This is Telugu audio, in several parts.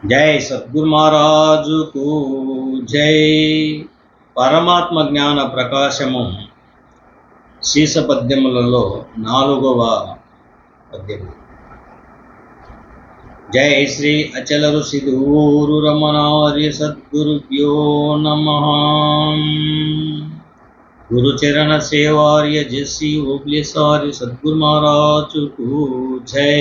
జై సద్గురు మహారాజుకు జై. పరమాత్మ జ్ఞాన ప్రకాశము శీస పద్యములలో 4వ పద్యము. జై శ్రీ అచల ఋషిదూరు రమణార్య సద్గురుభ్యో నమః. గురుచరణ సేవార్య జసి ఓబ్లిసారి సద్గురు మహారాజుకు జై.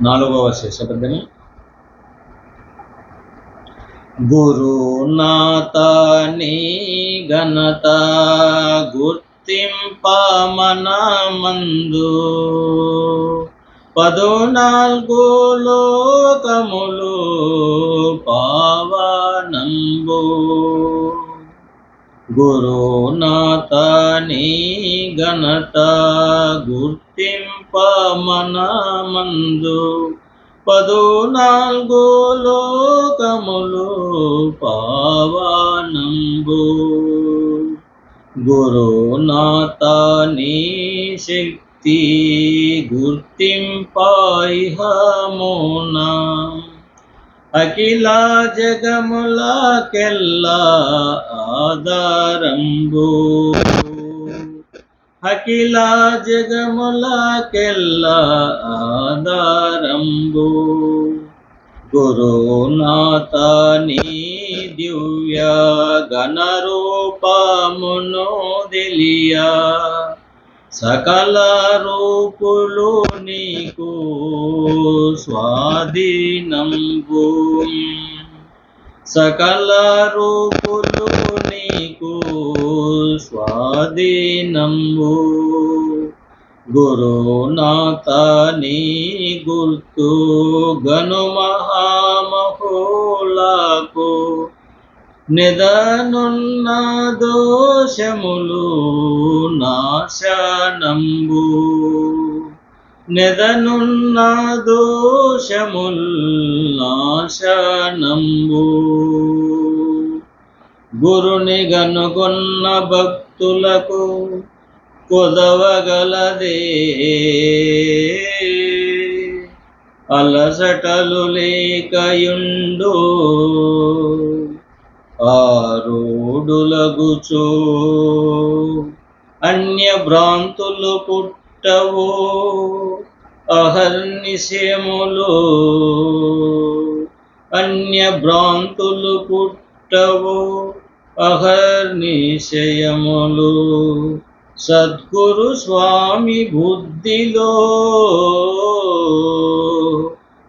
4వ శీర్ష పద్యము. గురునాథ నీ ఘనత గుర్తింప మనమందు 14 లోకములు పావనంబు. గురునాథ నీ ఘనత గుర్తింప మనమందు 14 లోకములు పావనంబు. గురునాథ నీ శక్తి గుర్తింప ఇహమున అఖిల జగములకెల్లా ఆధారంబు. అఖిల జగములకెల్లా ఆధారంబు. గురునాథ నీ దివ్య గణరూపమును తెలియా సకల రూపులు నీకు స్వాధీనంబు. సకల రూపులు నీకు స్వాధీనంబు. గురునాథ నీ గుర్తు గను మహామహులకు నిదనున్న దోషములు నాశనంబు. నిదనున్న దోషముల్ నాశనంబు. గురుని గనుగొన్న భక్తులకు కొదవగలదే అలసటలు లేకయుండు. ఆరుడులగుచో అన్య భ్రాంతులు పుట్టవో అహర్నిశయములు. అన్య భ్రాంతులు పుట్టవో అహర్నిశయములు. సద్గురు స్వామి బుద్ధిలో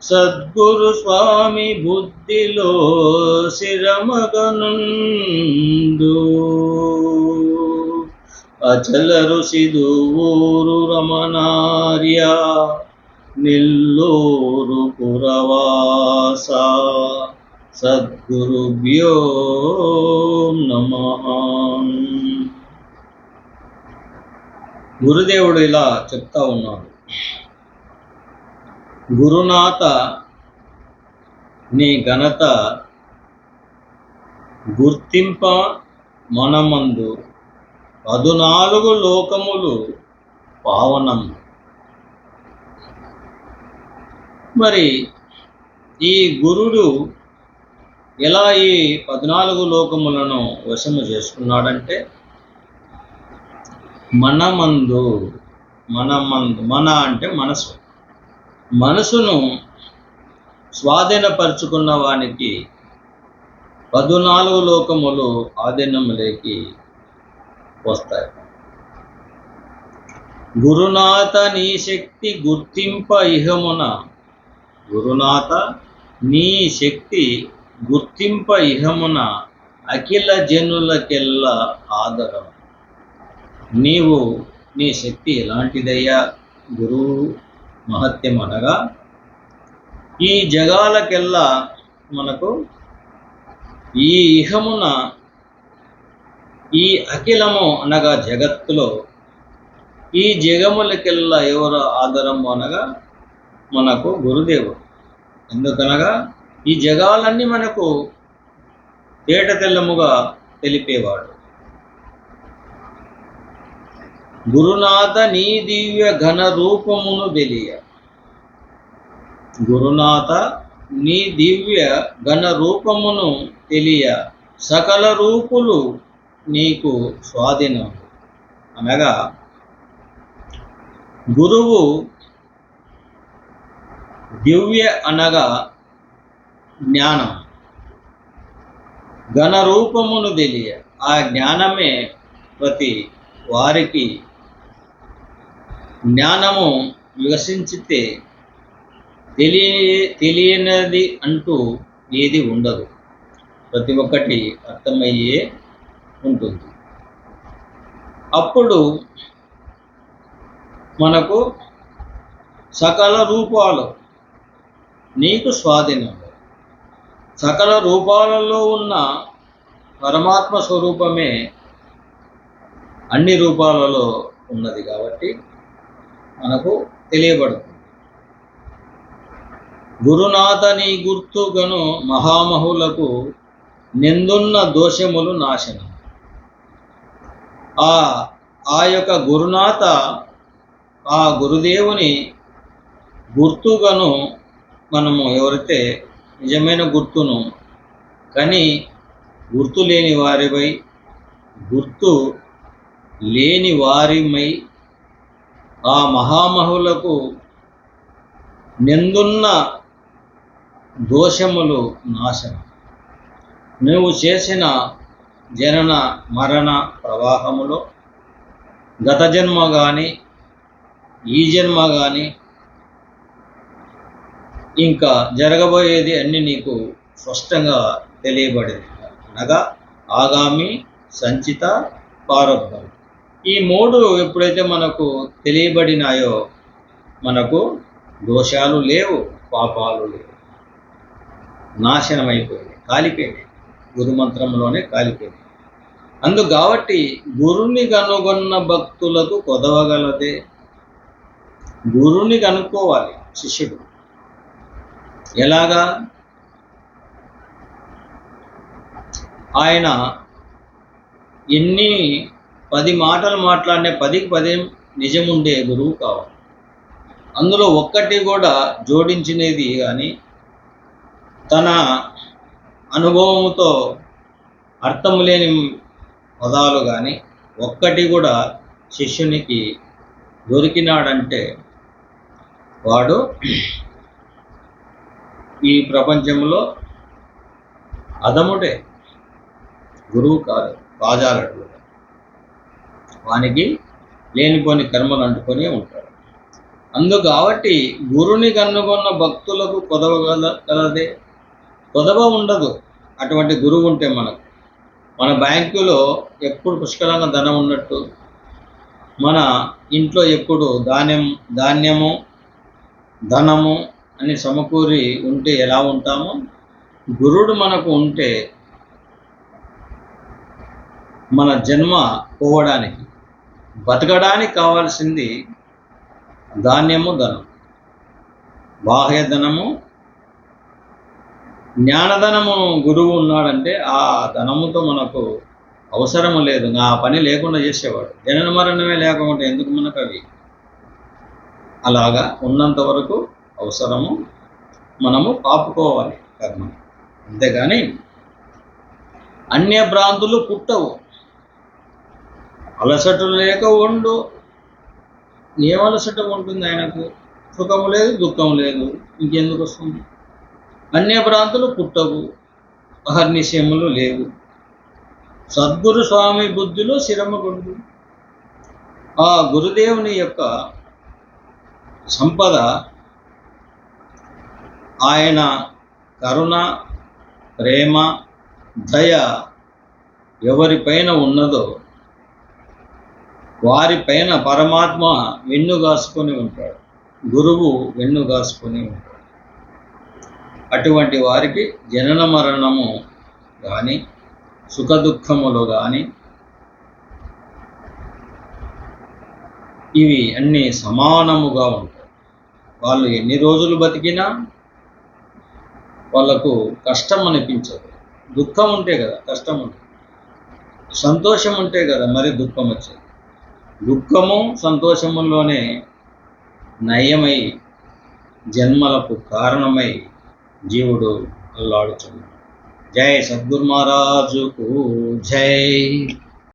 సద్గురు స్వామి బుద్ధిలో శిరమగనుండు. అచల ఋషిదూరు రమణార్య నిల్లూరు పురవాస సద్గురుభ్యో నమః. గురుదేవుడు ఇలా చెప్తా ఉన్నాడు. గురునాథ నీ ఘనత గుర్తింప మనమందు 14 లోకములు పావనం. మరి ఈ గురుడు ఎలా ఈ 14 లోకములను వశము చేసుకున్నాడంటే మనమందు. మన అంటే మనసు. మనసును స్వాధీనపరుచుకున్న వానికి 14 లోకములు ఆధీనములేకి వస్తాయి. గురునాథ నీ శక్తి గుర్తింప ఇహమున. గురునాథ నీ శక్తి గుర్తింప ఇహమున అఖిల జనులకెల్లా ఆదరం. నీవు నీ శక్తి ఎలాంటిదయ్యా? గురువు మహత్యం అనగా ఈ జగాలకెల్లా మనకు ఈ ఇహమున ఈ అఖిలము అనగా జగత్తులో ఈ జగములకెల్లా ఎవరు ఆధారము అనగా మనకు గురుదేవుడు. ఎందుకనగా ఈ జగాలన్నీ మనకు తేట తెల్లముగా తెలిపేవాడు. గురునాథ నీ దివ్య ఘన రూపమును తెలియ గురునాథ నీ దివ్య ఘన రూపమును తెలియ సకల రూపులు నీకు స్వాధీనం. అనగా గురువు దివ్య అనగా జ్ఞానం, ఘన రూపమును తెలియ ఆ జ్ఞానమే ప్రతి వారికి జ్ఞానము వికసించితే తెలియనిది అంటూ ఏది ఉండదు. ప్రతి ఒక్కటి అర్థమయ్యే ఉంటుంది. అప్పుడు మనకు సకల రూపాలు నీకు స్వాధీనం. సకల రూపాలలో ఉన్న పరమాత్మ స్వరూపమే అన్ని రూపాలలో ఉన్నది కాబట్టి మనకు తెలియబడుతుంది. గురునాథ నీ గుర్తుగను మహామహులకు నిందున్న దోషములు నాశనం. ఆ యొక్క గురునాథ ఆ గురుదేవుని గుర్తుగను మనము ఎవరైతే నిజమైన గుర్తును కానీ గుర్తు లేని వారిపై గుర్తు లేని వారిమై ఆ మహామహులకు నిందున్న దోషములు నాశనం. నువ్వు చేసిన జనన మరణ ప్రవాహములో గత జన్మ కానీ ఈ జన్మ కానీ ఇంకా జరగబోయేది అన్నీ నీకు స్పష్టంగా తెలియబడింది. అనగా ఆగామి, సంచిత, ప్రారబ్ధం. ఈ మూడు ఎప్పుడైతే మనకు తెలియబడినాయో మనకు దోషాలు లేవు, పాపాలు లేవు, నాశనం అయిపోయింది, కాలిపోయింది. గురుమంత్రంలోనే కాలిపోయింది. అందుకు కాబట్టి గురుని కనుగొన్న భక్తులకు కొదవగలదే. గురుని కనుక్కోవాలి శిష్యుడు. ఎలాగా? ఆయన ఎన్ని 10 మాటలు మాట్లాడిన 10కి 10 నిజముండే గురువు కావాలి. అందులో ఒక్కటి కూడా జోడించినది కానీ తన అనుభవంతో అర్థం లేని పదాలు కానీ ఒక్కటి కూడా శిష్యునికి దొరికినాడంటే వాడు ఈ ప్రపంచంలో అధముడే, గురువు కాదు, రాజాలడు. వానికి లేనిపోని కర్మలు అంటుకొని ఉంటాడు. అందుకు కాబట్టి గురుని కనుగొన్న భక్తులకు కొదవగలదే. కొదవ ఉండదు అటువంటి గురువు ఉంటే. మన బ్యాంకులో ఎప్పుడు పుష్కలంగా ధనం ఉన్నట్టు, మన ఇంట్లో ఎప్పుడు ధాన్యము ధనము అని సమకూరి ఉంటే ఎలా ఉంటామో, గురుడు మనకు ఉంటే మన జన్మ పోవడానికి, బతకడానికి కావాల్సింది ధాన్యము ధనం, బాహ్య ధనము, జ్ఞానధనము. గురువు ఉన్నాడంటే ఆ ధనముతో మనకు అవసరము లేదు. ఆ పని లేకుండా చేసేవాడు. జనన మరణమే లేకుండా ఎందుకు మనకు అవి? అలాగా ఉన్నంత వరకు అవసరము, మనము పాపుకోవాలి కర్మ. అంతేగాని అన్య భ్రాంతులు పుట్టవు. అలసటలు లేక ఉండు. ఏం అలసట ఉంటుంది ఆయనకు? సుఖము లేదు, దుఃఖం లేదు, ఇంకెందుకు వస్తుంది? అన్య భ్రాంతులు పుట్టవు, అహర్నిశయములు లేవు. సద్గురు స్వామి బుద్ధిలో శిరమగుండు. ఆ గురుదేవుని యొక్క సంపద, ఆయన కరుణ, ప్రేమ, దయ ఎవరిపైన ఉన్నదో వారిపైన పరమాత్మ వెన్నుగాసుకొని ఉంటాడు, గురువు వెన్నుగాసుకొని ఉంటాడు. అటువంటి వారికి జనన మరణము కానీ సుఖ దుఃఖములు కానీ ఇవి అన్నీ సమానముగా ఉంటాయి. వాళ్ళు ఎన్ని రోజులు బతికినా వాళ్ళకు కష్టం అనిపించదు. దుఃఖం ఉంటే కదా కష్టం ఉంటుంది, సంతోషం ఉంటే కదా మరి దుఃఖం వచ్చేది. దుఃఖము సంతోషములోనే నయమై జన్మలకు కారణమై జీవుడు అల్లాడుచున్నాడు. జై సద్గురు మహారాజుకు జై.